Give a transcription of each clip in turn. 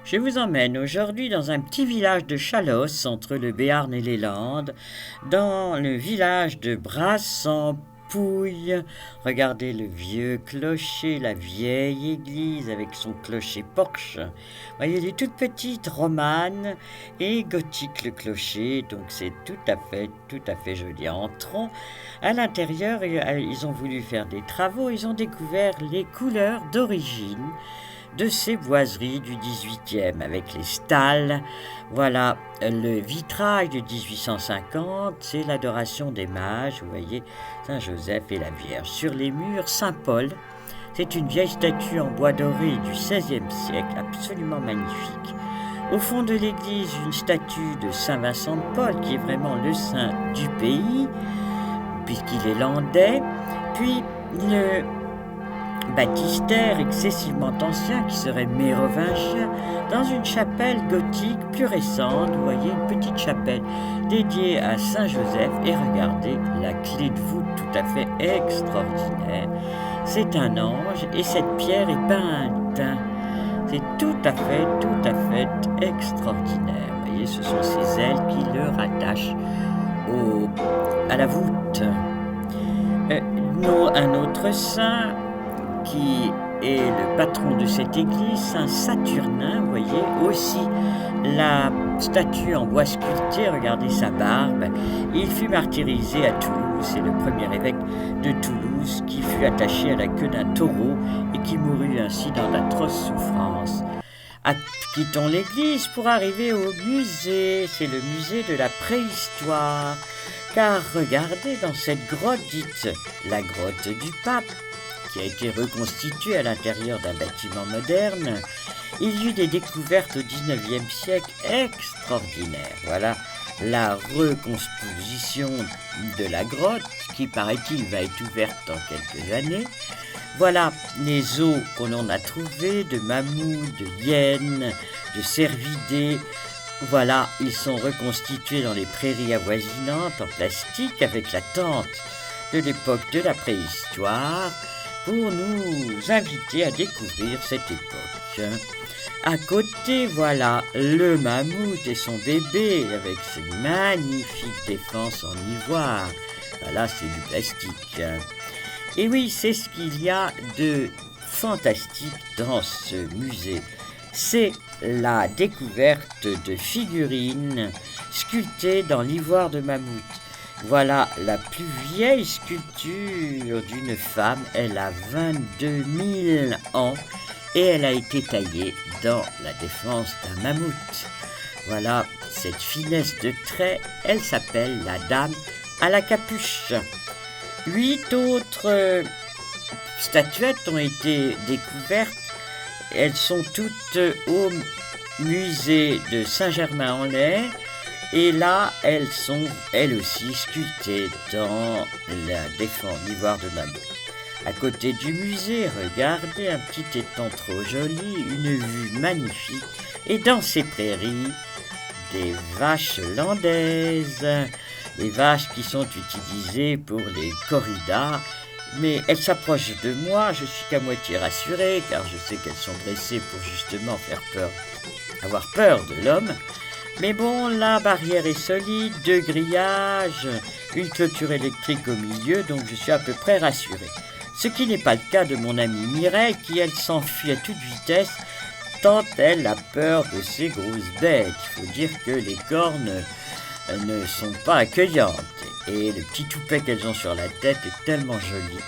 Je vous emmène aujourd'hui dans un petit village de Chalosse, entre le Béarn et les Landes, dans le village de Brasse-en-Pouille. Regardez le vieux clocher, la vieille église avec son clocher porche. Voyez, elle est toute petite, romane et gothique le clocher, donc c'est tout à fait joli. Entrons à l'intérieur, ils ont voulu faire des travaux, ils ont découvert les couleurs d'origine de ces boiseries du 18e avec les stalles. Voilà, le vitrail de 1850, c'est l'adoration des mages, vous voyez, Saint-Joseph et la Vierge. Sur les murs, Saint-Paul, c'est une vieille statue en bois doré du XVIe siècle, absolument magnifique. Au fond de l'église, une statue de Saint-Vincent de Paul, qui est vraiment le saint du pays, puisqu'il est landais. Puis le baptistère excessivement ancien qui serait mérovingien dans une chapelle gothique plus récente. Vous voyez, une petite chapelle dédiée à Saint-Joseph, et regardez la clé de voûte tout à fait extraordinaire. C'est un ange et cette pierre est peinte. C'est tout à fait extraordinaire. Vous voyez, ce sont ces ailes qui le rattachent à la voûte. Un autre saint qui est le patron de cette église, Saint Saturnin, vous voyez, aussi la statue en bois sculpté, regardez sa barbe. Il fut martyrisé à Toulouse, c'est le premier évêque de Toulouse qui fut attaché à la queue d'un taureau et qui mourut ainsi dans d'atroces souffrances. Quittons l'église pour arriver au musée, c'est le musée de la préhistoire, car regardez dans cette grotte dite la grotte du pape, qui a été reconstituée à l'intérieur d'un bâtiment moderne, il y eut des découvertes au XIXe siècle extraordinaires. Voilà la recomposition de la grotte, qui paraît-il va être ouverte dans quelques années. Voilà les os qu'on a trouvés de mammouths, de hyènes, de cervidés. Voilà, ils sont reconstitués dans les prairies avoisinantes en plastique avec la tente de l'époque de la préhistoire, pour nous inviter à découvrir cette époque. À côté, voilà le mammouth et son bébé avec ses magnifiques défenses en ivoire. Voilà, c'est du plastique. Et oui, c'est ce qu'il y a de fantastique dans ce musée. C'est la découverte de figurines sculptées dans l'ivoire de mammouth. Voilà la plus vieille sculpture d'une femme, elle a 22 000 ans et elle a été taillée dans la défense d'un mammouth. Voilà cette finesse de trait, elle s'appelle la Dame à la capuche. 8 autres statuettes ont été découvertes, elles sont toutes au musée de Saint-Germain-en-Laye. Et là, elles sont, elles aussi, sculptées dans la défense d'ivoire de mammouth. À côté du musée, regardez un petit étang trop joli, une vue magnifique. Et dans ces prairies, des vaches landaises. Les vaches qui sont utilisées pour les corridas. Mais elles s'approchent de moi, je suis qu'à moitié rassuré, car je sais qu'elles sont dressées pour justement avoir peur de l'homme. Mais bon, la barrière est solide, 2 grillages, une clôture électrique au milieu, donc je suis à peu près rassuré. Ce qui n'est pas le cas de mon amie Mireille, qui elle s'enfuit à toute vitesse, tant elle a peur de ces grosses bêtes. Il faut dire que les cornes ne sont pas accueillantes, et le petit toupet qu'elles ont sur la tête est tellement joli.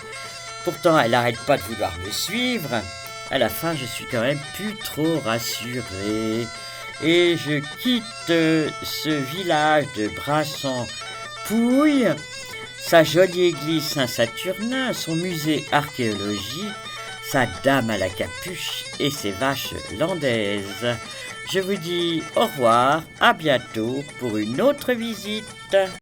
Pourtant, elle n'arrête pas de vouloir me suivre. À la fin, je suis quand même plus trop rassuré. Et je quitte ce village de Brasse-en-Pouille, sa jolie église Saint-Saturnin, son musée archéologique, sa Dame à la capuche et ses vaches landaises. Je vous dis au revoir, à bientôt pour une autre visite.